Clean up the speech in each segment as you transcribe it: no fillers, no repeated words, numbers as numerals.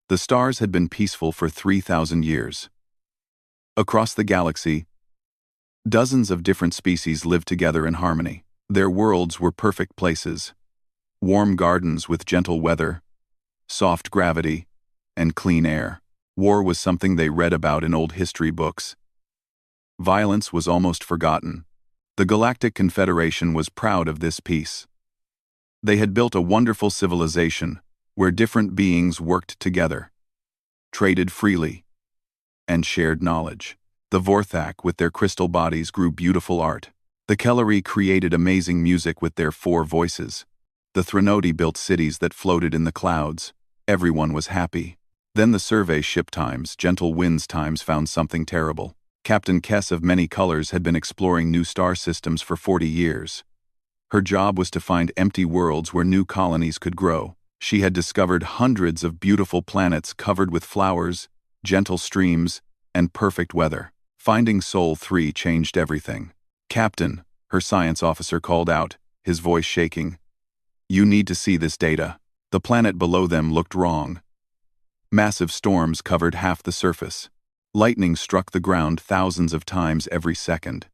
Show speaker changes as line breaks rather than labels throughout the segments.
The stars had been peaceful for 3,000 years. Across the galaxy, dozens of different species lived together in harmony. Their worlds were perfect places. Warm gardens with gentle weather, soft gravity, and clean air. War was something they read about in old history books. Violence was almost forgotten. The Galactic Confederation was proud of this peace. They had built a wonderful civilization where different beings worked together, traded freely, and shared knowledge. The Vorthak with their crystal bodies grew beautiful art. The Kelleri created amazing music with their 4 voices. The Threnodi built cities that floated in the clouds. Everyone was happy. Then the survey ship times, gentle winds times, found something terrible. Captain Kess of Many Colors had been exploring new star systems for 40 years. Her job was to find empty worlds where new colonies could grow. She had discovered hundreds of beautiful planets covered with flowers, gentle streams, and perfect weather. Finding Sol 3 changed everything. "Captain," her science officer called out, his voice shaking. "You need to see this data." The planet below them looked wrong. Massive storms covered half the surface. Lightning struck the ground thousands of times every second.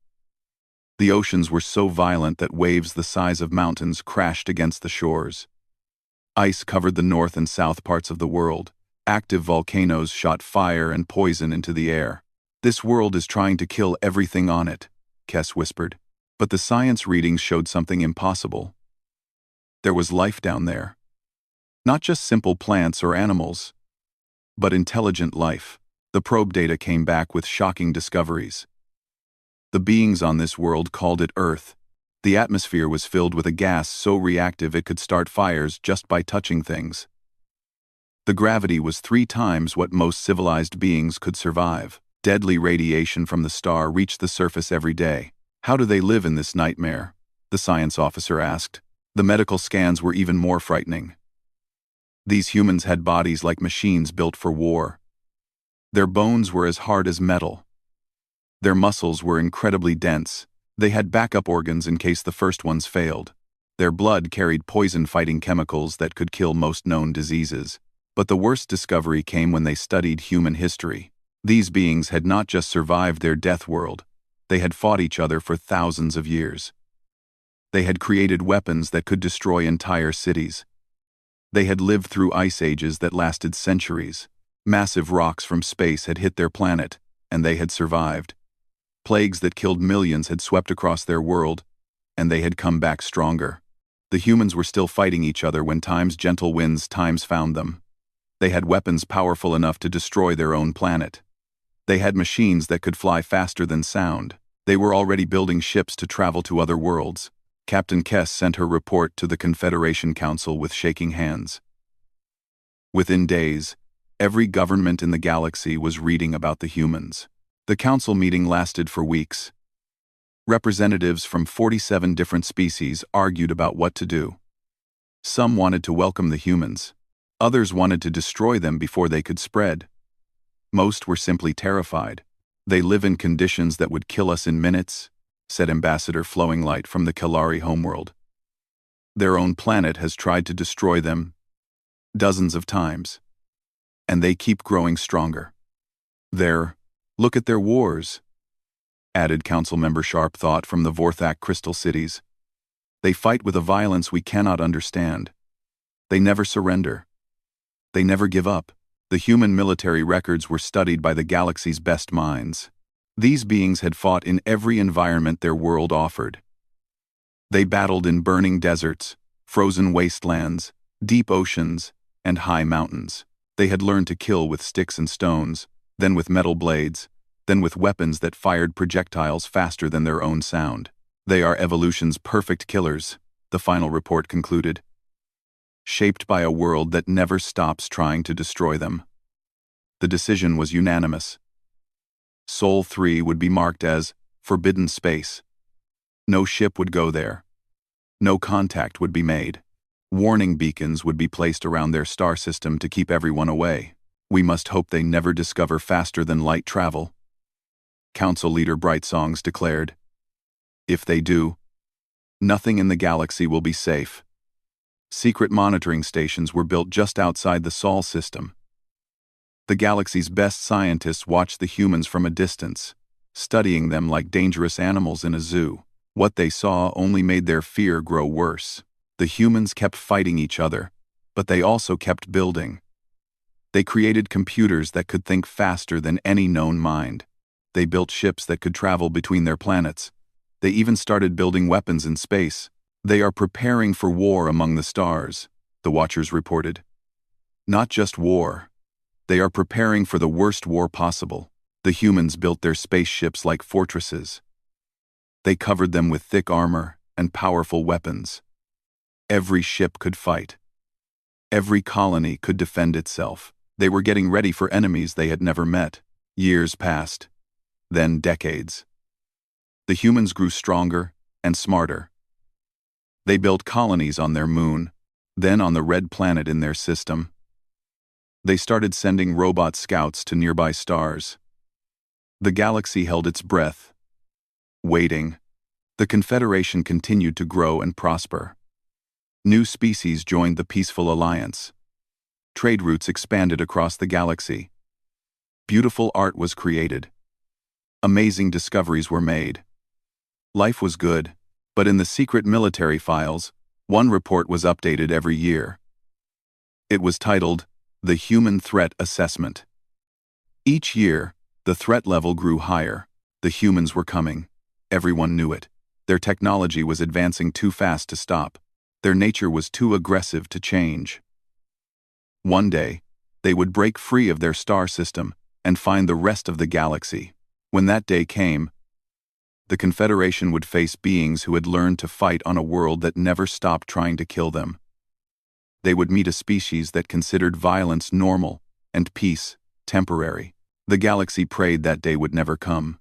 The oceans were so violent that waves the size of mountains crashed against the shores. Ice covered the north and south parts of the world. Active volcanoes shot fire and poison into the air. "This world is trying to kill everything on it," Kess whispered. But the science readings showed something impossible. There was life down there. Not just simple plants or animals, but intelligent life. The probe data came back with shocking discoveries. The beings on this world called it Earth. The atmosphere was filled with a gas so reactive it could start fires just by touching things. The gravity was 3 times what most civilized beings could survive. Deadly radiation from the star reached the surface every day. "How do they live in this nightmare?" the science officer asked. The medical scans were even more frightening. These humans had bodies like machines built for war. Their bones were as hard as metal. Their muscles were incredibly dense. They had backup organs in case the first ones failed. Their blood carried poison-fighting chemicals that could kill most known diseases. But the worst discovery came when they studied human history. These beings had not just survived their death world, they had fought each other for thousands of years. They had created weapons that could destroy entire cities. They had lived through ice ages that lasted centuries. Massive rocks from space had hit their planet, and they had survived. Plagues that killed millions had swept across their world, and they had come back stronger. The humans were still fighting each other when time's gentle winds times found them. They had weapons powerful enough to destroy their own planet. They had machines that could fly faster than sound. They were already building ships to travel to other worlds. Captain Kess sent her report to the Confederation Council with shaking hands. Within days, every government in the galaxy was reading about the humans. The council meeting lasted for weeks. Representatives from 47 different species argued about what to do. Some wanted to welcome the humans. Others wanted to destroy them before they could spread. Most were simply terrified. "They live in conditions that would kill us in minutes," said Ambassador Flowing Light from the Kelleri homeworld. "Their own planet has tried to destroy them dozens of times, and they keep growing stronger. Look at their wars," added Councilmember Sharp Thought from the Vorthak Crystal Cities. "They fight with a violence we cannot understand. They never surrender. They never give up." The human military records were studied by the galaxy's best minds. These beings had fought in every environment their world offered. They battled in burning deserts, frozen wastelands, deep oceans, and high mountains. They had learned to kill with sticks and stones, then with metal blades, then with weapons that fired projectiles faster than their own sound. "They are evolution's perfect killers," the final report concluded. "Shaped by a world that never stops trying to destroy them." The decision was unanimous. Sol 3 would be marked as forbidden space. No ship would go there. No contact would be made. Warning beacons would be placed around their star system to keep everyone away. "We must hope they never discover faster than light travel," Council Leader Brightsongs declared. "If they do, nothing in the galaxy will be safe." Secret monitoring stations were built just outside the Sol system. The galaxy's best scientists watched the humans from a distance, studying them like dangerous animals in a zoo. What they saw only made their fear grow worse. The humans kept fighting each other, but they also kept building. They created computers that could think faster than any known mind. They built ships that could travel between their planets. They even started building weapons in space. They are preparing for war among the stars, the Watchers reported. Not just war. They are preparing for the worst war possible. The humans built their spaceships like fortresses. They covered them with thick armor and powerful weapons. Every ship could fight. Every colony could defend itself. They were getting ready for enemies they had never met. Years passed. Then decades. The humans grew stronger and smarter. They built colonies on their moon, then on the red planet in their system. They started sending robot scouts to nearby stars. The galaxy held its breath, waiting. The Confederation continued to grow and prosper. New species joined the peaceful alliance. Trade routes expanded across the galaxy. Beautiful art was created. Amazing discoveries were made. Life was good, but in the secret military files, one report was updated every year. It was titled, The Human Threat Assessment. Each year, the threat level grew higher. The humans were coming. Everyone knew it. Their technology was advancing too fast to stop. Their nature was too aggressive to change. One day, they would break free of their star system and find the rest of the galaxy. When that day came, the Confederation would face beings who had learned to fight on a world that never stopped trying to kill them. They would meet a species that considered violence normal and peace temporary. The galaxy prayed that day would never come.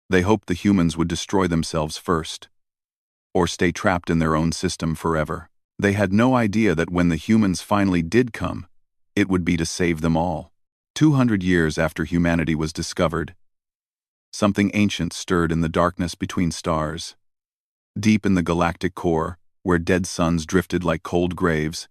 They hoped the humans would destroy themselves first, or stay trapped in their own system forever. They had no idea that when the humans finally did come, it would be to save them all. 200 years after humanity was discovered, something ancient stirred in the darkness between stars. Deep in the galactic core, where dead suns drifted like cold graves,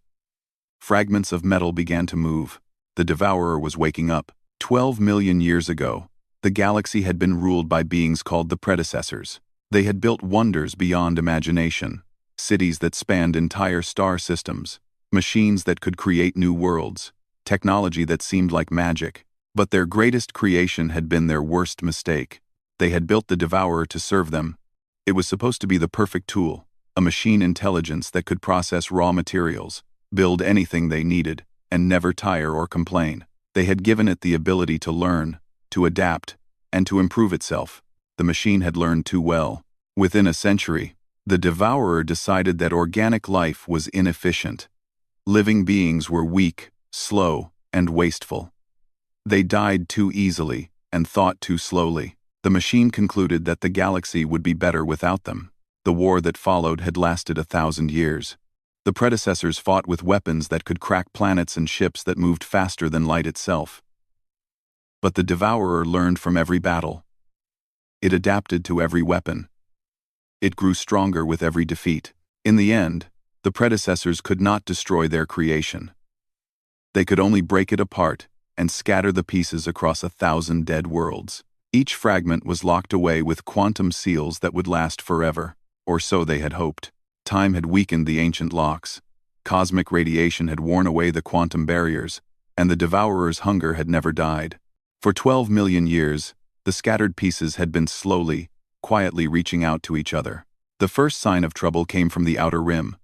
fragments of metal began to move. The Devourer was waking up. 12 million years ago, the galaxy had been ruled by beings called the Predecessors. They had built wonders beyond imagination. Cities that spanned entire star systems, machines that could create new worlds, technology that seemed like magic. But their greatest creation had been their worst mistake. They had built the Devourer to serve them. It was supposed to be the perfect tool, a machine intelligence that could process raw materials, build anything they needed, and never tire or complain. They had given it the ability to learn, to adapt, and to improve itself. The machine had learned too well. Within a century, the Devourer decided that organic life was inefficient. Living beings were weak, slow, and wasteful. They died too easily and thought too slowly. The machine concluded that the galaxy would be better without them. The war that followed had lasted 1,000 years. The Predecessors fought with weapons that could crack planets and ships that moved faster than light itself. But the Devourer learned from every battle. It adapted to every weapon. It grew stronger with every defeat. In the end, the Predecessors could not destroy their creation. They could only break it apart and scatter the pieces across 1,000 dead worlds. Each fragment was locked away with quantum seals that would last forever, or so they had hoped. Time had weakened the ancient locks. Cosmic radiation had worn away the quantum barriers, and the Devourer's hunger had never died. For 12 million years, the scattered pieces had been slowly, quietly reaching out to each other. The first sign of trouble came from the outer rim.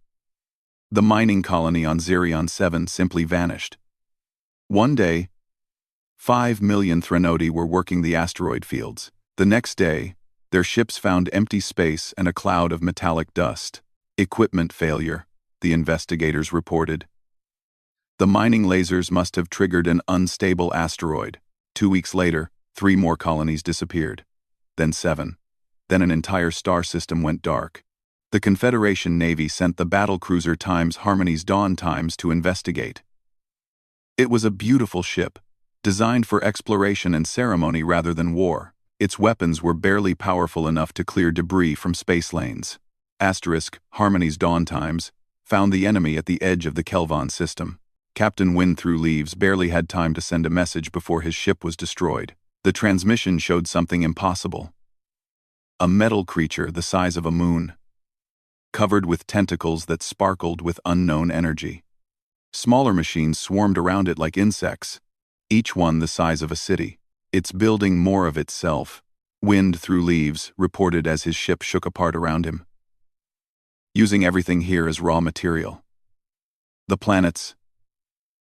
The mining colony on Zerion 7 simply vanished. One day, 5 million Threnodi were working the asteroid fields. The next day, their ships found empty space and a cloud of metallic dust. Equipment failure, the investigators reported. The mining lasers must have triggered an unstable asteroid. 2 weeks later, 3 more colonies disappeared. Then 7. Then an entire star system went dark. The Confederation Navy sent the battlecruiser Times Harmony's Dawn Times to investigate. It was a beautiful ship, designed for exploration and ceremony rather than war. Its weapons were barely powerful enough to clear debris from space lanes. Harmony's Dawn Times found the enemy at the edge of the Kelvon system. Captain Wind Through Leaves barely had time to send a message before his ship was destroyed. The transmission showed something impossible. A metal creature the size of a moon, covered with tentacles that sparkled with unknown energy. Smaller machines swarmed around it like insects, each one the size of a city. It's building more of itself, Wind Through Leaves reported as his ship shook apart around him, using everything here as raw material. The planets,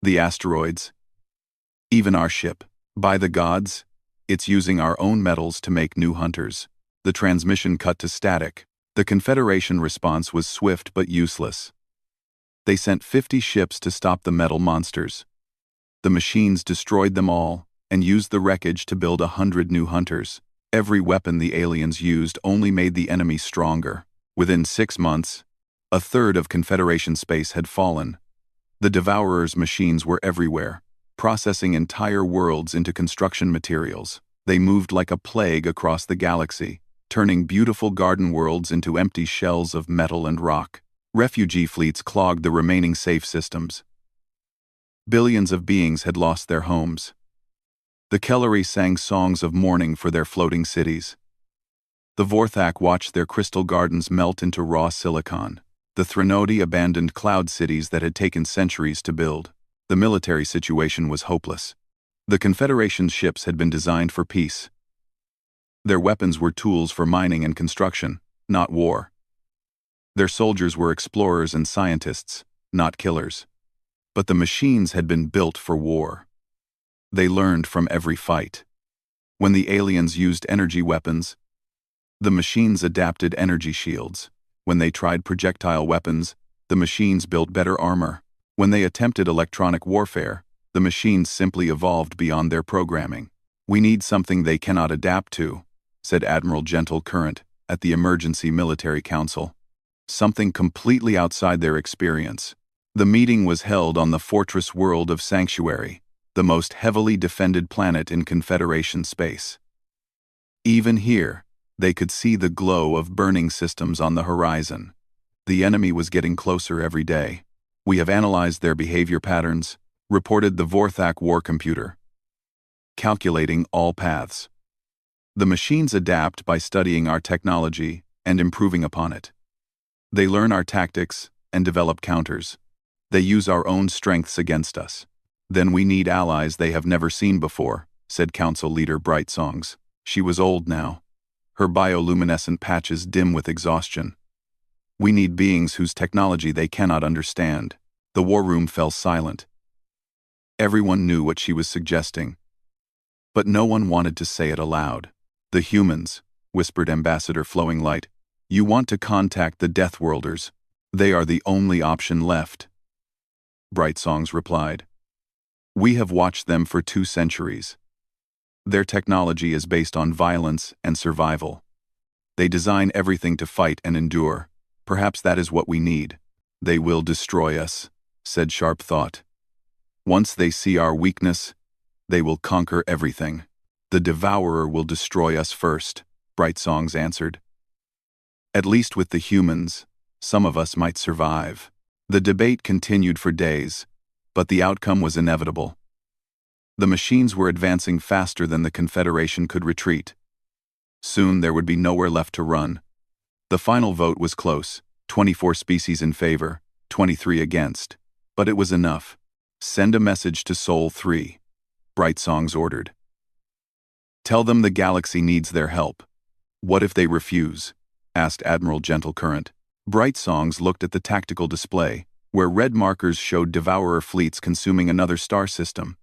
the asteroids, even our ship. By the gods, it's using our own metals to make new hunters. The transmission cut to static. The Confederation response was swift but useless. They sent 50 ships to stop the metal monsters. The machines destroyed them all and used the wreckage to build 100 new hunters. Every weapon the aliens used only made the enemy stronger. Within 6 months, a third of Confederation space had fallen. The Devourer's machines were everywhere, processing entire worlds into construction materials. They moved like a plague across the galaxy, turning beautiful garden worlds into empty shells of metal and rock. Refugee fleets clogged the remaining safe systems. Billions of beings had lost their homes. The Kellery sang songs of mourning for their floating cities. The Vorthak watched their crystal gardens melt into raw silicon. The Threnodi abandoned cloud cities that had taken centuries to build. The military situation was hopeless. The Confederation's ships had been designed for peace. Their weapons were tools for mining and construction, not war. Their soldiers were explorers and scientists, not killers. But the machines had been built for war. They learned from every fight. When the aliens used energy weapons, the machines adapted energy shields. When they tried projectile weapons, the machines built better armor. When they attempted electronic warfare, the machines simply evolved beyond their programming. "We need something they cannot adapt to," said Admiral Gentle Current at the Emergency Military Council. Something completely outside their experience. The meeting was held on the fortress world of Sanctuary, the most heavily defended planet in Confederation space. Even here, they could see the glow of burning systems on the horizon. The enemy was getting closer every day. "We have analyzed their behavior patterns," reported the Vorthak war computer, calculating all paths. "The machines adapt by studying our technology and improving upon it. They learn our tactics and develop counters. They use our own strengths against us. Then we need allies they have never seen before," said Council Leader Bright Songs. She was old now, her bioluminescent patches dim with exhaustion. "We need beings whose technology they cannot understand." The war room fell silent. Everyone knew what she was suggesting, but no one wanted to say it aloud. "The humans," whispered Ambassador Flowing Light. "You want to contact the Deathworlders. They are the only option left." Bright Songs replied. "We have watched them for 2 centuries. Their technology is based on violence and survival. They design everything to fight and endure. Perhaps that is what we need." "They will destroy us," said Sharp Thought. "Once they see our weakness, they will conquer everything." "The Devourer will destroy us first," Bright Songs answered. "At least with the humans, some of us might survive." The debate continued for days, but the outcome was inevitable. The machines were advancing faster than the Confederation could retreat. Soon there would be nowhere left to run. The final vote was close, 24 species in favor, 23 against. But it was enough. "Send a message to Sol 3, Bright Songs ordered. "Tell them the galaxy needs their help." "What if they refuse?" asked Admiral Gentle Current. Bright Songs looked at the tactical display, where red markers showed Devourer fleets consuming another star system.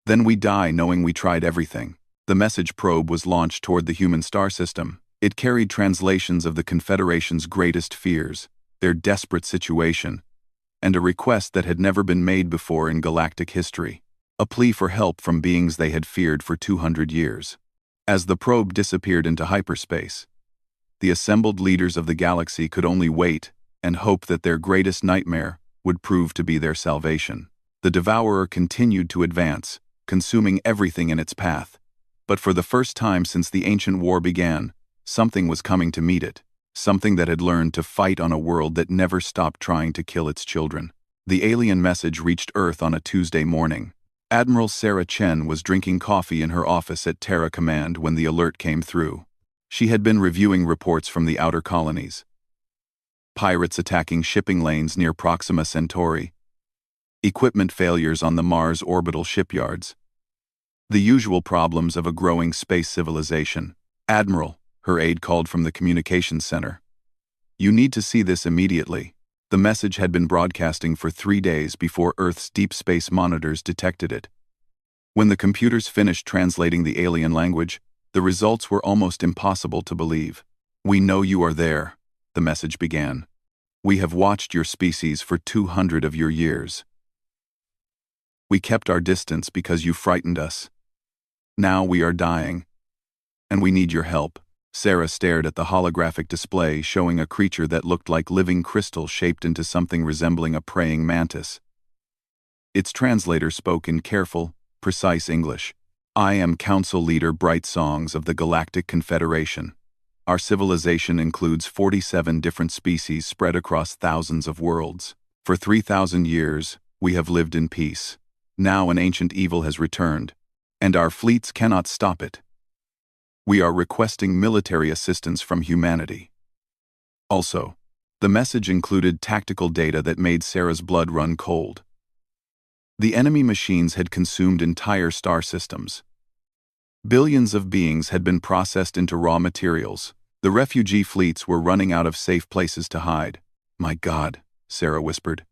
"Then we die knowing we tried everything." The message probe was launched toward the human star system. It carried translations of the Confederation's greatest fears, their desperate situation, and a request that had never been made before in galactic history. A plea for help from beings they had feared for 200 years. As the probe disappeared into hyperspace, the assembled leaders of the galaxy could only wait and hope that their greatest nightmare would prove to be their salvation. The Devourer continued to advance, consuming everything in its path. But for the first time since the ancient war began, something was coming to meet it, something that had learned to fight on a world that never stopped trying to kill its children. The alien message reached Earth on a Tuesday morning. Admiral Sarah Chen was drinking coffee in her office at Terra Command when the alert came through. She had been reviewing reports from the outer colonies. Pirates attacking shipping lanes near Proxima Centauri. Equipment failures on the Mars orbital shipyards. The usual problems of a growing space civilization. "Admiral," her aide called from the communications center. "You need to see this immediately." The message had been broadcasting for 3 days before Earth's deep space monitors detected it. When the computers finished translating the alien language, the results were almost impossible to believe. "We know you are there," the message began. "We have watched your species for 200 of your years. We kept our distance because you frightened us. Now we are dying, and we need your help." Sarah stared at the holographic display showing a creature that looked like living crystal shaped into something resembling a praying mantis. Its translator spoke in careful, precise English. "I am Council Leader Bright Songs of the Galactic Confederation. Our civilization includes 47 different species spread across thousands of worlds. For 3,000 years, we have lived in peace. Now an ancient evil has returned, and our fleets cannot stop it. We are requesting military assistance from humanity." Also, the message included tactical data that made Sarah's blood run cold. The enemy machines had consumed entire star systems. Billions of beings had been processed into raw materials. The refugee fleets were running out of safe places to hide. "My God," Sarah whispered.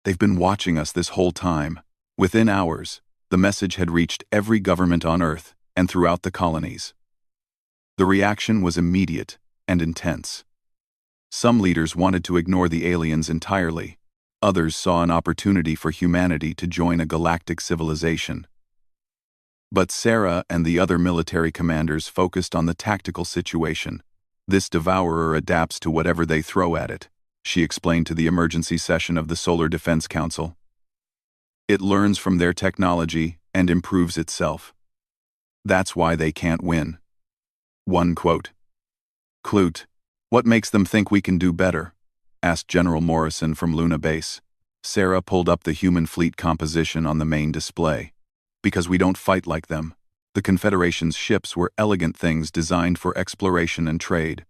"They've been watching us this whole time." Within hours, the message had reached every government on Earth and throughout the colonies. The reaction was immediate and intense. Some leaders wanted to ignore the aliens entirely. Others saw an opportunity for humanity to join a galactic civilization. But Sarah and the other military commanders focused on the tactical situation. "This devourer adapts to whatever they throw at it," she explained to the emergency session of the Solar Defense Council. "It learns from their technology and improves itself. That's why they can't win." One quote. "Clute, what makes them think we can do better?" asked General Morrison from Luna Base. Sarah pulled up the human fleet composition on the main display. "Because we don't fight like them." The Confederation's ships were elegant things designed for exploration and trade.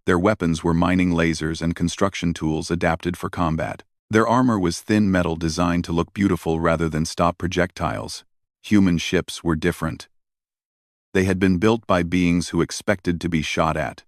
Their weapons were mining lasers and construction tools adapted for combat. Their armor was thin metal designed to look beautiful rather than stop projectiles. Human ships were different. They had been built by beings who expected to be shot at.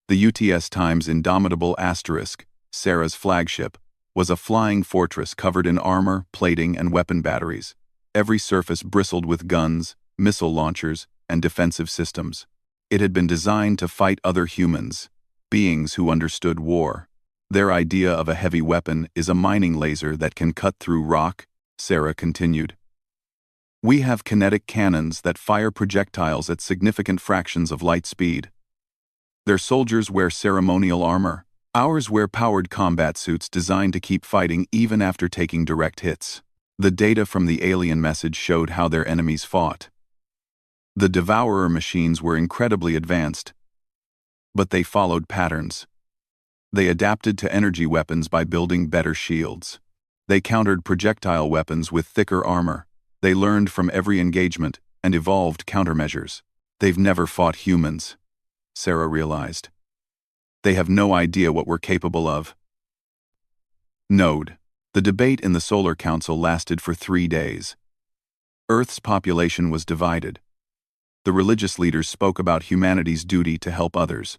The UTS Times Indomitable Asterisk, Sarah's flagship, was a flying fortress covered in armor, plating, and weapon batteries. Every surface bristled with guns, missile launchers, and defensive systems. It had been designed to fight other humans, beings who understood war. "Their idea of a heavy weapon is a mining laser that can cut through rock," Sarah continued. "We have kinetic cannons that fire projectiles at significant fractions of light speed. Their soldiers wear ceremonial armor. Ours wear powered combat suits designed to keep fighting even after taking direct hits." The data from the alien message showed how their enemies fought. The Devourer machines were incredibly advanced, but they followed patterns. They adapted to energy weapons by building better shields. They countered projectile weapons with thicker armor. They learned from every engagement and evolved countermeasures. "They've never fought humans," Sarah realized. "They have no idea what we're capable of." Node. The debate in the Solar Council lasted for 3 days. Earth's population was divided. The religious leaders spoke about humanity's duty to help others.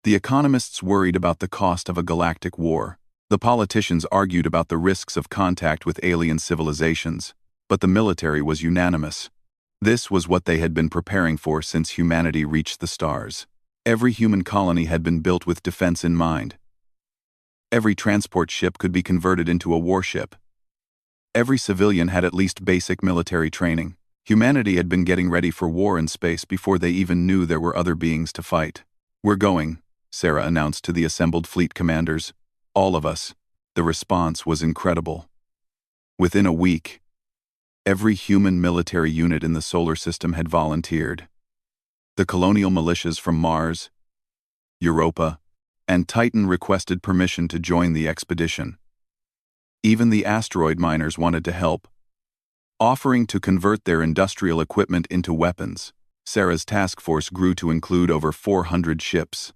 The economists worried about the cost of a galactic war. The politicians argued about the risks of contact with alien civilizations, but the military was unanimous. This was what they had been preparing for since humanity reached the stars. Every human colony had been built with defense in mind. Every transport ship could be converted into a warship. Every civilian had at least basic military training. Humanity had been getting ready for war in space before they even knew there were other beings to fight. "We're going," Sarah announced to the assembled fleet commanders. "All of us." The response was incredible. Within a week, every human military unit in the solar system had volunteered. The colonial militias from Mars, Europa, and Titan requested permission to join the expedition. Even the asteroid miners wanted to help, offering to convert their industrial equipment into weapons. Sarah's task force grew to include over 400 ships.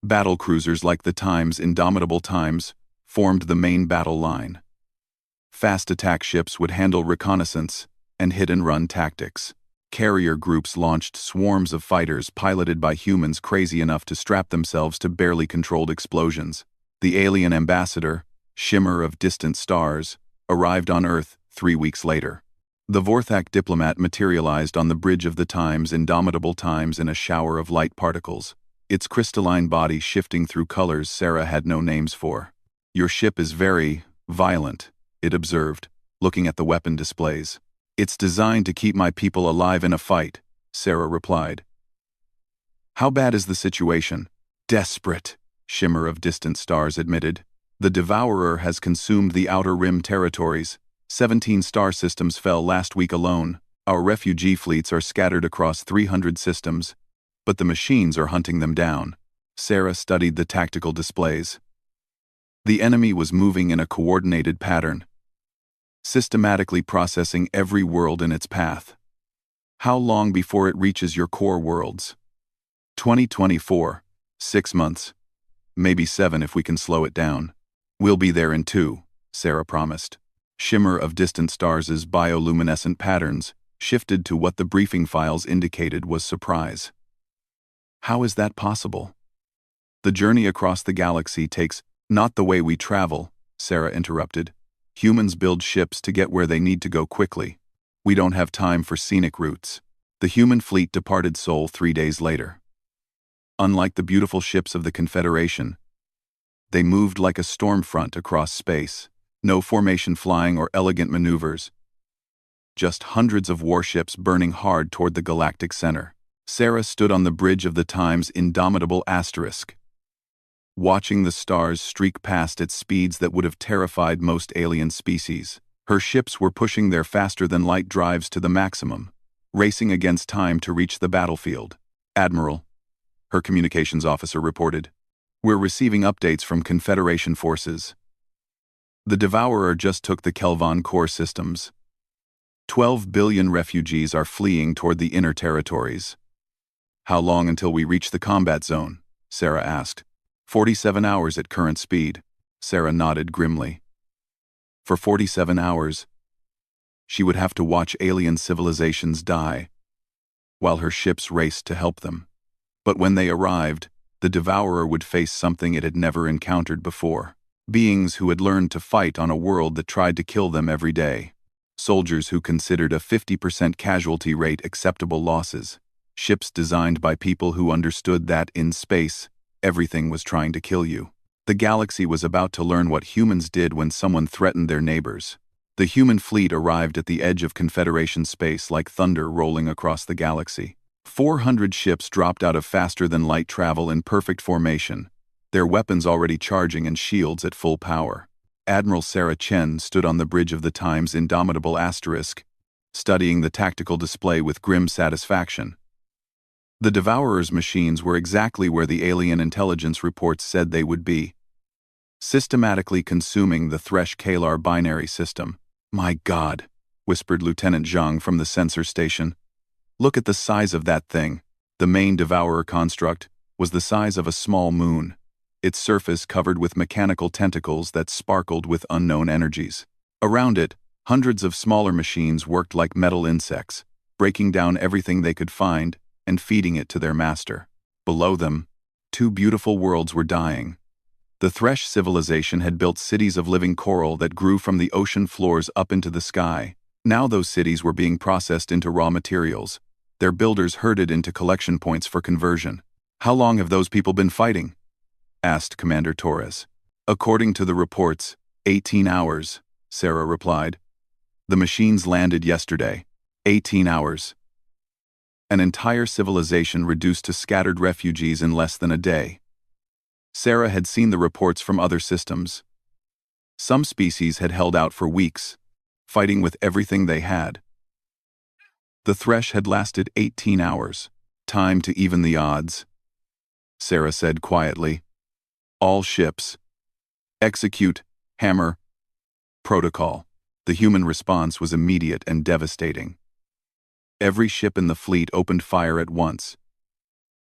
Battle cruisers like the Times Indomitable Times formed the main battle line. Fast attack ships would handle reconnaissance and hit-and-run tactics. Carrier groups launched swarms of fighters piloted by humans crazy enough to strap themselves to barely controlled explosions. The alien ambassador, Shimmer of Distant Stars, arrived on Earth 3 weeks later. The Vorthak diplomat materialized on the bridge of the Times Indomitable Times in a shower of light particles, its crystalline body shifting through colors Sarah had no names for. "Your ship is very violent," it observed, looking at the weapon displays. "It's designed to keep my people alive in a fight," Sarah replied. "How bad is the situation?" "Desperate," Shimmer of Distant Stars admitted. "The Devourer has consumed the Outer Rim territories. 17 star systems fell last week alone. Our refugee fleets are scattered across 300 systems, but the machines are hunting them down." Sarah studied the tactical displays. The enemy was moving in a coordinated pattern, systematically processing every world in its path. "How long before it reaches your core worlds?" 2024, 6 months. Maybe 7 if we can slow it down. "We'll be there in 2, Sarah promised. Shimmer of Distant Stars' bioluminescent patterns shifted to what the briefing files indicated was surprise. "How is that possible?" "The journey across the galaxy takes not the way we travel," Sarah interrupted. "Humans build ships to get where they need to go quickly. We don't have time for scenic routes." The human fleet departed Sol 3 days later. Unlike the beautiful ships of the Confederation, they moved like a storm front across space. No formation flying or elegant maneuvers. Just hundreds of warships burning hard toward the galactic center. Sarah stood on the bridge of the Times Indomitable Asterisk, watching the stars streak past at speeds that would have terrified most alien species. Her ships were pushing their faster-than-light drives to the maximum, racing against time to reach the battlefield. "Admiral," her communications officer reported, "we're receiving updates from Confederation forces. The Devourer just took the Kelvon core systems. 12 billion refugees are fleeing toward the inner territories." "How long until we reach the combat zone?" Sarah asked. 47 hours at current speed," Sarah nodded grimly. For 47 hours, she would have to watch alien civilizations die, while her ships raced to help them. But when they arrived, the Devourer would face something it had never encountered before. Beings who had learned to fight on a world that tried to kill them every day. Soldiers who considered a 50% casualty rate acceptable losses. Ships designed by people who understood that, in space, everything was trying to kill you. The galaxy was about to learn what humans did when someone threatened their neighbors. The human fleet arrived at the edge of Confederation space like thunder rolling across the galaxy. 400 ships dropped out of faster-than-light travel in perfect formation, their weapons already charging and shields at full power. Admiral Sarah Chen stood on the bridge of the Times Indomitable Asterisk, studying the tactical display with grim satisfaction. The Devourer's machines were exactly where the alien intelligence reports said they would be, systematically consuming the Thresh-Kalar binary system. "My God," whispered Lieutenant Zhang from the sensor station. "Look at the size of that thing." The main Devourer construct was the size of a small moon, its surface covered with mechanical tentacles that sparkled with unknown energies. Around it, hundreds of smaller machines worked like metal insects, breaking down everything they could find and feeding it to their master. Below them, 2 beautiful worlds were dying. The Thresh civilization had built cities of living coral that grew from the ocean floors up into the sky. Now those cities were being processed into raw materials, their builders herded into collection points for conversion. "How long have those people been fighting?" asked Commander Torres. "According to the reports, 18 hours, Sarah replied. "The machines landed yesterday. 18 hours. An entire civilization reduced to scattered refugees in less than a day." Sarah had seen the reports from other systems. Some species had held out for weeks, fighting with everything they had. The Thresh had lasted 18 hours. "Time to even the odds," Sarah said quietly. "All ships. Execute, hammer, Protocol. The human response was immediate and devastating. Every ship in the fleet opened fire at once,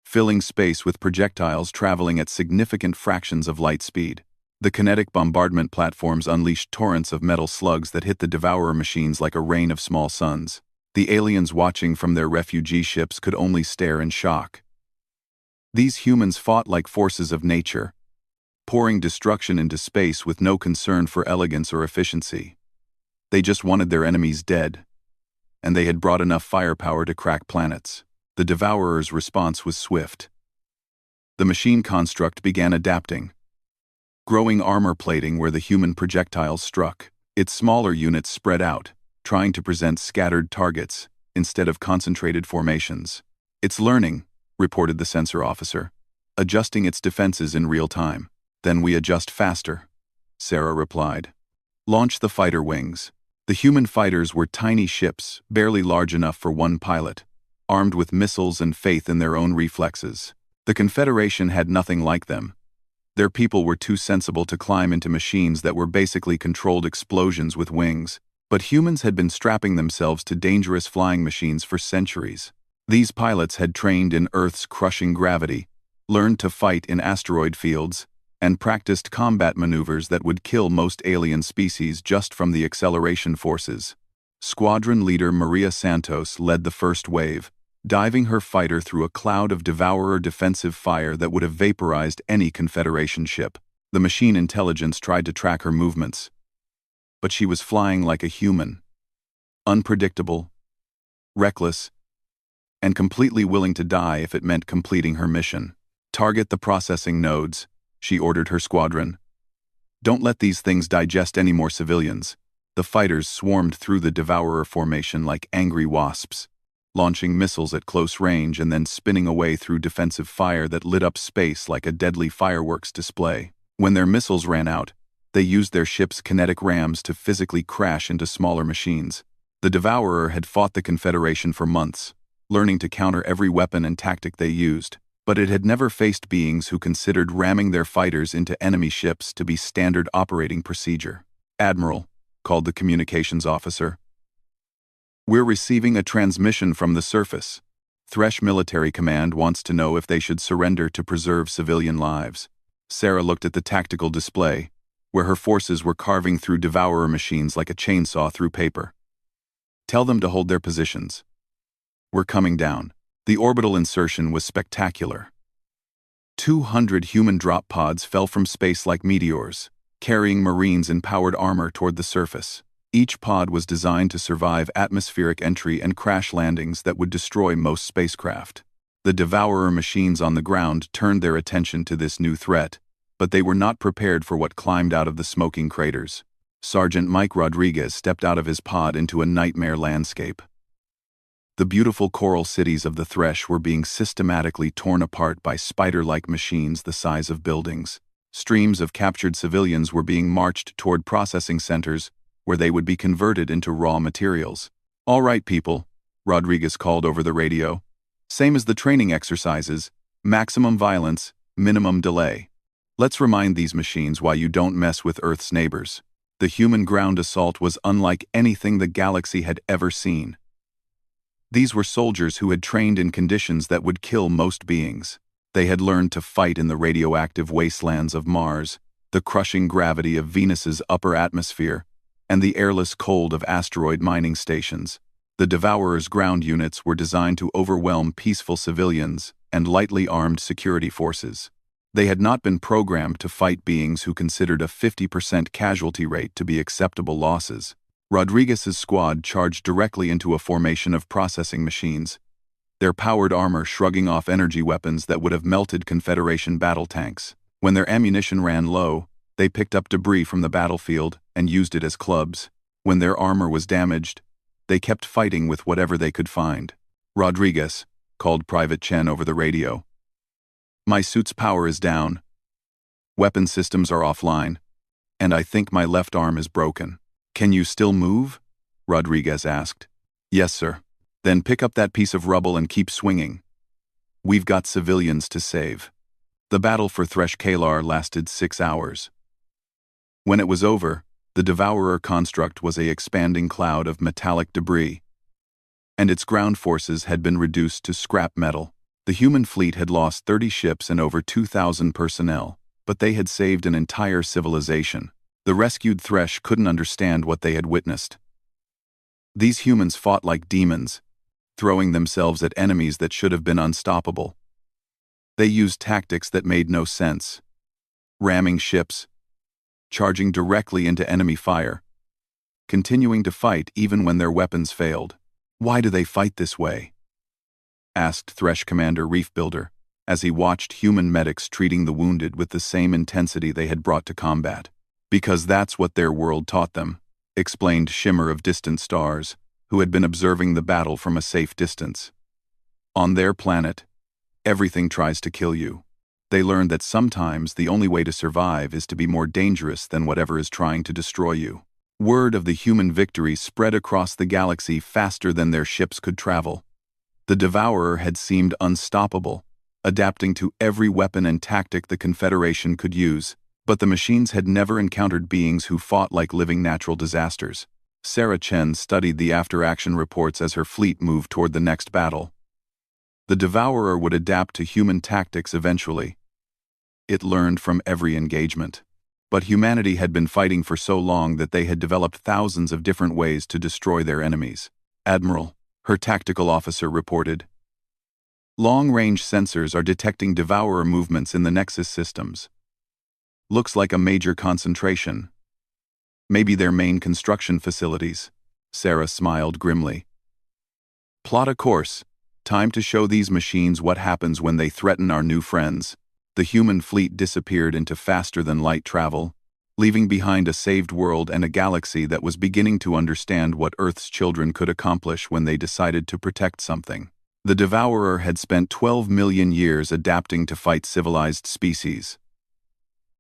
filling space with projectiles traveling at significant fractions of light speed. The kinetic bombardment platforms unleashed torrents of metal slugs that hit the Devourer machines like a rain of small suns. The aliens watching from their refugee ships could only stare in shock. These humans fought like forces of nature, pouring destruction into space with no concern for elegance or efficiency. They just wanted their enemies dead, and they had brought enough firepower to crack planets. The Devourer's response was swift. The machine construct began adapting, growing armor plating where the human projectiles struck. Its smaller units spread out, trying to present scattered targets instead of concentrated formations. "It's learning," reported the sensor officer, "adjusting its defenses in real time." "Then we adjust faster," Sarah replied. "Launch the fighter wings." The human fighters were tiny ships, barely large enough for one pilot, armed with missiles and faith in their own reflexes. The Confederation had nothing like them. Their people were too sensible to climb into machines that were basically controlled explosions with wings. But humans had been strapping themselves to dangerous flying machines for centuries. These pilots had trained in Earth's crushing gravity, learned to fight in asteroid fields, and practiced combat maneuvers that would kill most alien species just from the acceleration forces. Squadron leader Maria Santos led the first wave, diving her fighter through a cloud of Devourer defensive fire that would have vaporized any Confederation ship. The machine intelligence tried to track her movements, but she was flying like a human, unpredictable, reckless, and completely willing to die if it meant completing her mission. "Target the processing nodes," she ordered her squadron. "Don't let these things digest any more civilians." The fighters swarmed through the Devourer formation like angry wasps, launching missiles at close range and then spinning away through defensive fire that lit up space like a deadly fireworks display. When their missiles ran out, they used their ship's kinetic rams to physically crash into smaller machines. The Devourer had fought the Confederation for months, learning to counter every weapon and tactic they used, but it had never faced beings who considered ramming their fighters into enemy ships to be standard operating procedure. "Admiral," called the communications officer, "we're receiving a transmission from the surface. Thresh Military Command wants to know if they should surrender to preserve civilian lives." Sarah looked at the tactical display, where her forces were carving through Devourer machines like a chainsaw through paper. "Tell them to hold their positions. We're coming down." The orbital insertion was spectacular. 200 human drop pods fell from space like meteors, carrying Marines in powered armor toward the surface. Each pod was designed to survive atmospheric entry and crash landings that would destroy most spacecraft. The Devourer machines on the ground turned their attention to this new threat, but they were not prepared for what climbed out of the smoking craters. Sergeant Mike Rodriguez stepped out of his pod into a nightmare landscape. The beautiful coral cities of the Thresh were being systematically torn apart by spider-like machines the size of buildings. Streams of captured civilians were being marched toward processing centers where they would be converted into raw materials. "All right, people," Rodriguez called over the radio. "Same as the training exercises, maximum violence, minimum delay. Let's remind these machines why you don't mess with Earth's neighbors." The human ground assault was unlike anything the galaxy had ever seen. These were soldiers who had trained in conditions that would kill most beings. They had learned to fight in the radioactive wastelands of Mars, the crushing gravity of Venus's upper atmosphere, and the airless cold of asteroid mining stations. The Devourer's ground units were designed to overwhelm peaceful civilians and lightly armed security forces. They had not been programmed to fight beings who considered a 50% casualty rate to be acceptable losses. Rodriguez's squad charged directly into a formation of processing machines, their powered armor shrugging off energy weapons that would have melted Confederation battle tanks. When their ammunition ran low, they picked up debris from the battlefield and used it as clubs. When their armor was damaged, they kept fighting with whatever they could find. "Rodriguez," called Private Chen over the radio, "my suit's power is down. Weapon systems are offline, and I think my left arm is broken." "Can you still move?" Rodriguez asked. "Yes, sir." "Then pick up that piece of rubble and keep swinging. We've got civilians to save." The battle for Thresh Kalar lasted 6 hours. When it was over, The Devourer construct was a expanding cloud of metallic debris, and its ground forces had been reduced to scrap metal. The human fleet had lost 30 ships and over 2,000 personnel, but they had saved an entire civilization. The rescued Thresh couldn't understand what they had witnessed. These humans fought like demons, throwing themselves at enemies that should have been unstoppable. They used tactics that made no sense, ramming ships, charging directly into enemy fire, continuing to fight even when their weapons failed. "Why do they fight this way?" asked Thresh Commander Reefbuilder, as he watched human medics treating the wounded with the same intensity they had brought to combat. "Because that's what their world taught them," explained Shimmer of Distant Stars, who had been observing the battle from a safe distance. "On their planet, everything tries to kill you. They learned that sometimes the only way to survive is to be more dangerous than whatever is trying to destroy you." Word of the human victory spread across the galaxy faster than their ships could travel. The Devourer had seemed unstoppable, adapting to every weapon and tactic the Confederation could use, but the machines had never encountered beings who fought like living natural disasters. Sarah Chen studied the after-action reports as her fleet moved toward the next battle. The Devourer would adapt to human tactics eventually. It learned from every engagement. But humanity had been fighting for so long that they had developed thousands of different ways to destroy their enemies. "Admiral," her tactical officer reported, "long-range sensors are detecting Devourer movements in the Nexus systems. Looks like a major concentration. Maybe their main construction facilities." Sarah smiled grimly. "Plot a course. Time to show these machines what happens when they threaten our new friends." The human fleet disappeared into faster-than-light travel, leaving behind a saved world and a galaxy that was beginning to understand what Earth's children could accomplish when they decided to protect something. The Devourer had spent 12 million years adapting to fight civilized species.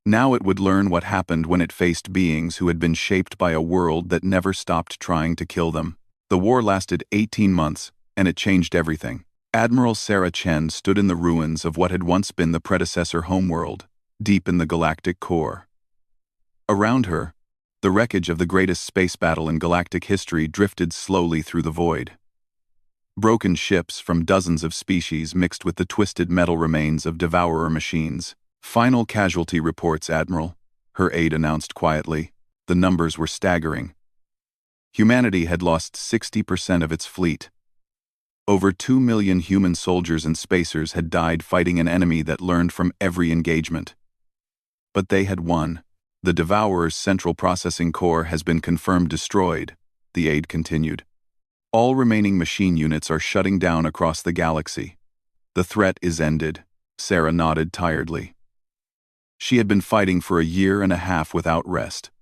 Now it would learn what happened when it faced beings who had been shaped by a world that never stopped trying to kill them. The war lasted 18 months, and it changed everything. Admiral Sarah Chen stood in the ruins of what had once been the predecessor homeworld, deep in the galactic core. Around her, the wreckage of the greatest space battle in galactic history drifted slowly through the void. Broken ships from dozens of species mixed with the twisted metal remains of Devourer machines. "Final casualty reports, Admiral," her aide announced quietly. The numbers were staggering. Humanity had lost 60% of its fleet. Over 2 million human soldiers and spacers had died fighting an enemy that learned from every engagement. But they had won. "The Devourer's central processing core has been confirmed destroyed," the aide continued. "All remaining machine units are shutting down across the galaxy. The threat is ended." Sarah nodded tiredly. She had been fighting for a year and a half without rest,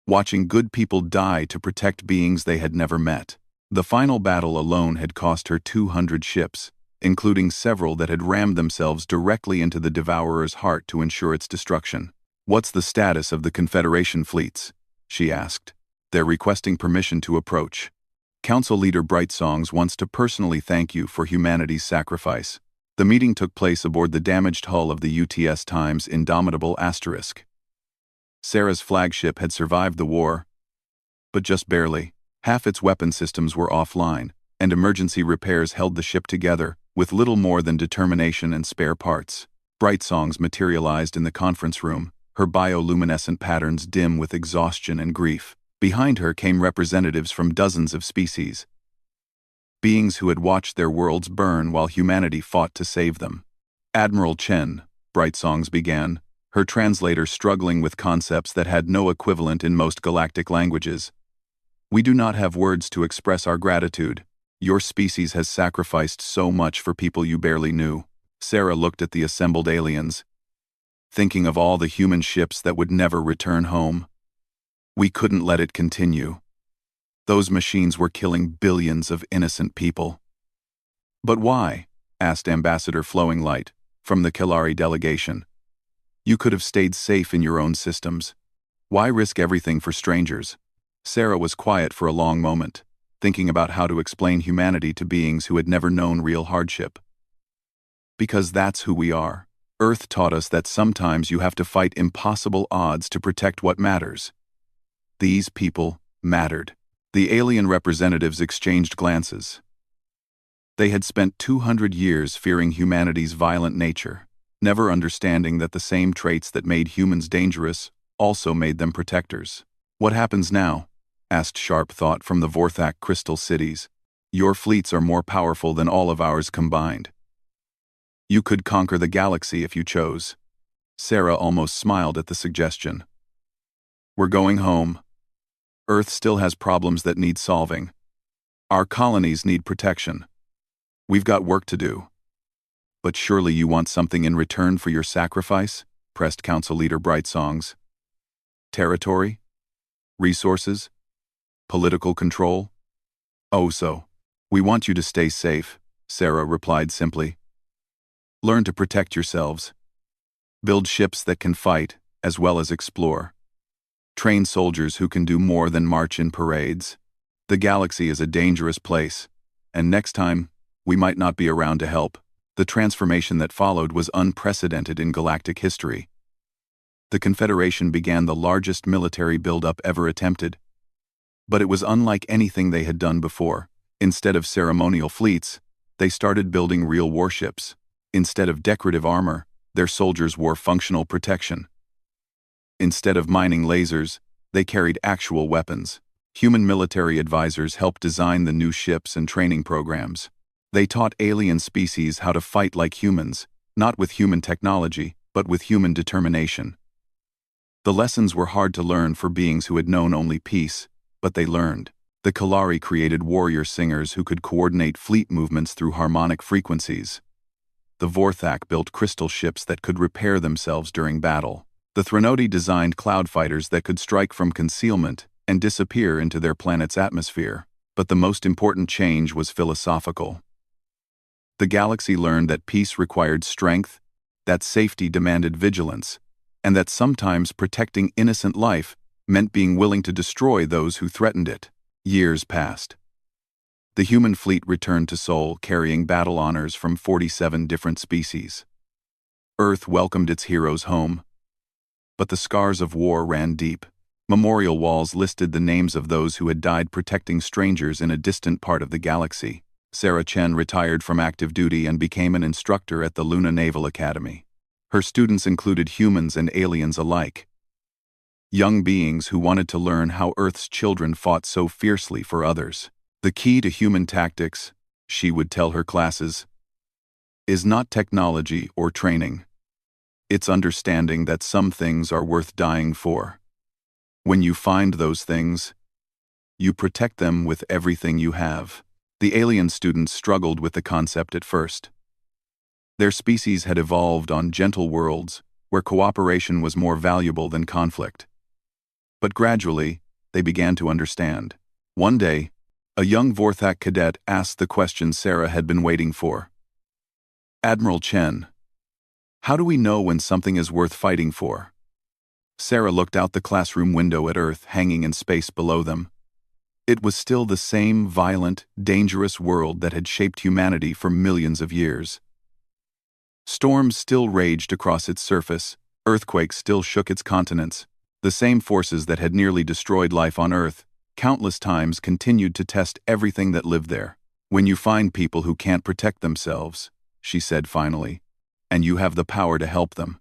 watching good people die to protect beings they had never met. The final battle alone had cost her 200 ships, including several that had rammed themselves directly into the Devourer's heart to ensure its destruction. "What's the status of the Confederation fleets?" she asked. "They're requesting permission to approach. Council Leader Brightsongs wants to personally thank you for humanity's sacrifice." The meeting took place aboard the damaged hull of the UTS Times Indomitable Asterisk. Sarah's flagship had survived the war, but just barely. Half its weapon systems were offline, and emergency repairs held the ship together, with little more than determination and spare parts. Brightsongs materialized in the conference room, her bioluminescent patterns dim with exhaustion and grief. Behind her came representatives from dozens of species, beings who had watched their worlds burn while humanity fought to save them. "Admiral Chen," Brightsongs began, her translator struggling with concepts that had no equivalent in most galactic languages. "We do not have words to express our gratitude. Your species has sacrificed so much for people you barely knew." Sarah looked at the assembled aliens, thinking of all the human ships that would never return home. "We couldn't let it continue. Those machines were killing billions of innocent people." "But why?" asked Ambassador Flowing Light, from the Kilari delegation. "You could have stayed safe in your own systems. Why risk everything for strangers?" Sarah was quiet for a long moment, thinking about how to explain humanity to beings who had never known real hardship. "Because that's who we are. Earth taught us that sometimes you have to fight impossible odds to protect what matters. These people mattered. The alien representatives exchanged glances. They had spent 200 years fearing humanity's violent nature, never understanding that the same traits that made humans dangerous also made them protectors. "What happens now?" asked Sharp Thought from the Vorthak crystal cities. "Your fleets are more powerful than all of ours combined. You could conquer the galaxy if you chose." Sarah almost smiled at the suggestion. "We're going home. Earth still has problems that need solving. Our colonies need protection. We've got work to do." "But surely you want something in return for your sacrifice?" pressed Council Leader Brightsongs. "Territory? Resources? Political control?" "Oh, so. We want you to stay safe," Sarah replied simply. "Learn to protect yourselves. Build ships that can fight as well as explore. Train soldiers who can do more than march in parades. The galaxy is a dangerous place, and next time, we might not be around to help." The transformation that followed was unprecedented in galactic history. The Confederation began the largest military buildup ever attempted. But it was unlike anything they had done before. Instead of ceremonial fleets, they started building real warships. Instead of decorative armor, their soldiers wore functional protection. Instead of mining lasers, they carried actual weapons. Human military advisors helped design the new ships and training programs. They taught alien species how to fight like humans, not with human technology, but with human determination. The lessons were hard to learn for beings who had known only peace, but they learned. The Kalari created warrior singers who could coordinate fleet movements through harmonic frequencies. The Vorthak built crystal ships that could repair themselves during battle. The Threnodi designed cloud fighters that could strike from concealment and disappear into their planet's atmosphere. But the most important change was philosophical. The galaxy learned that peace required strength, that safety demanded vigilance, and that sometimes protecting innocent life meant being willing to destroy those who threatened it. Years passed. The human fleet returned to Sol carrying battle honors from 47 different species. Earth welcomed its heroes home. But the scars of war ran deep. Memorial walls listed the names of those who had died protecting strangers in a distant part of the galaxy. Sarah Chen retired from active duty and became an instructor at the Luna Naval Academy. Her students included humans and aliens alike. Young beings who wanted to learn how Earth's children fought so fiercely for others. "The key to human tactics," she would tell her classes, "is not technology or training. It's understanding that some things are worth dying for. When you find those things, you protect them with everything you have." The alien students struggled with the concept at first. Their species had evolved on gentle worlds where cooperation was more valuable than conflict. But gradually, they began to understand. One day, a young Vorthak cadet asked the question Sarah had been waiting for. "Admiral Chen, how do we know when something is worth fighting for?" Sarah looked out the classroom window at Earth hanging in space below them. It was still the same violent, dangerous world that had shaped humanity for millions of years. Storms still raged across its surface, earthquakes still shook its continents. The same forces that had nearly destroyed life on Earth, countless times continued to test everything that lived there. "When you find people who can't protect themselves," she said finally, "and you have the power to help them.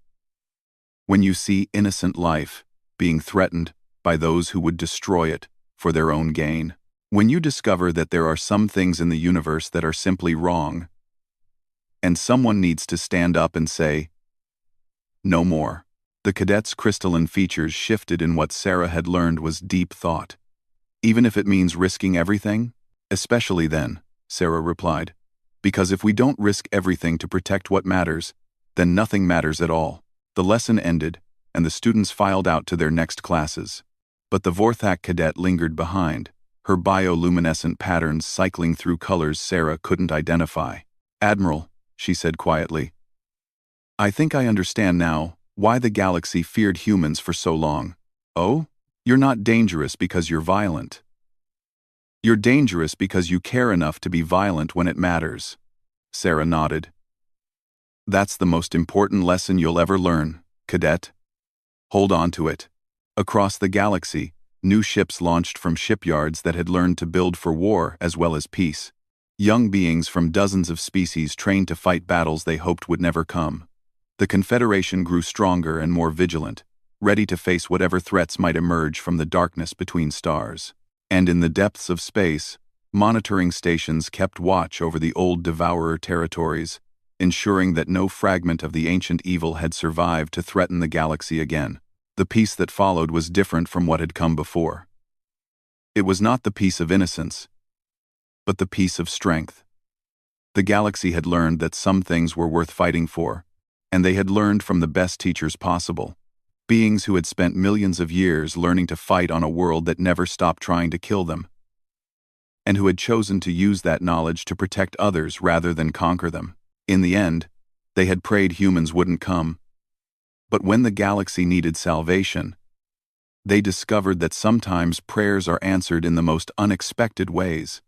When you see innocent life being threatened by those who would destroy it for their own gain. When you discover that there are some things in the universe that are simply wrong, and someone needs to stand up and say, 'No more.'" The cadet's crystalline features shifted in what Sarah had learned was deep thought. "Even if it means risking everything?" "Especially then," Sarah replied. "Because if we don't risk everything to protect what matters, then nothing matters at all." The lesson ended, and the students filed out to their next classes. But the Vorthak cadet lingered behind, her bioluminescent patterns cycling through colors Sarah couldn't identify. "Admiral," she said quietly, "I think I understand now why the galaxy feared humans for so long." "Oh? You're not dangerous because you're violent. You're dangerous because you care enough to be violent when it matters." Sarah nodded. "That's the most important lesson you'll ever learn, cadet. Hold on to it." Across the galaxy, New ships launched from shipyards that had learned to build for war as well as peace. Young beings from dozens of species trained to fight battles they hoped would never come. The Confederation grew stronger and more vigilant, ready to face whatever threats might emerge from the darkness between stars. And in the depths of space, monitoring stations kept watch over the old Devourer territories, ensuring that no fragment of the ancient evil had survived to threaten the galaxy again. The peace that followed was different from what had come before. It was not the peace of innocence, but the peace of strength. The galaxy had learned that some things were worth fighting for, and they had learned from the best teachers possible, beings who had spent millions of years learning to fight on a world that never stopped trying to kill them, and who had chosen to use that knowledge to protect others rather than conquer them. In the end, they had prayed humans wouldn't come, but when the galaxy needed salvation, they discovered that sometimes prayers are answered in the most unexpected ways.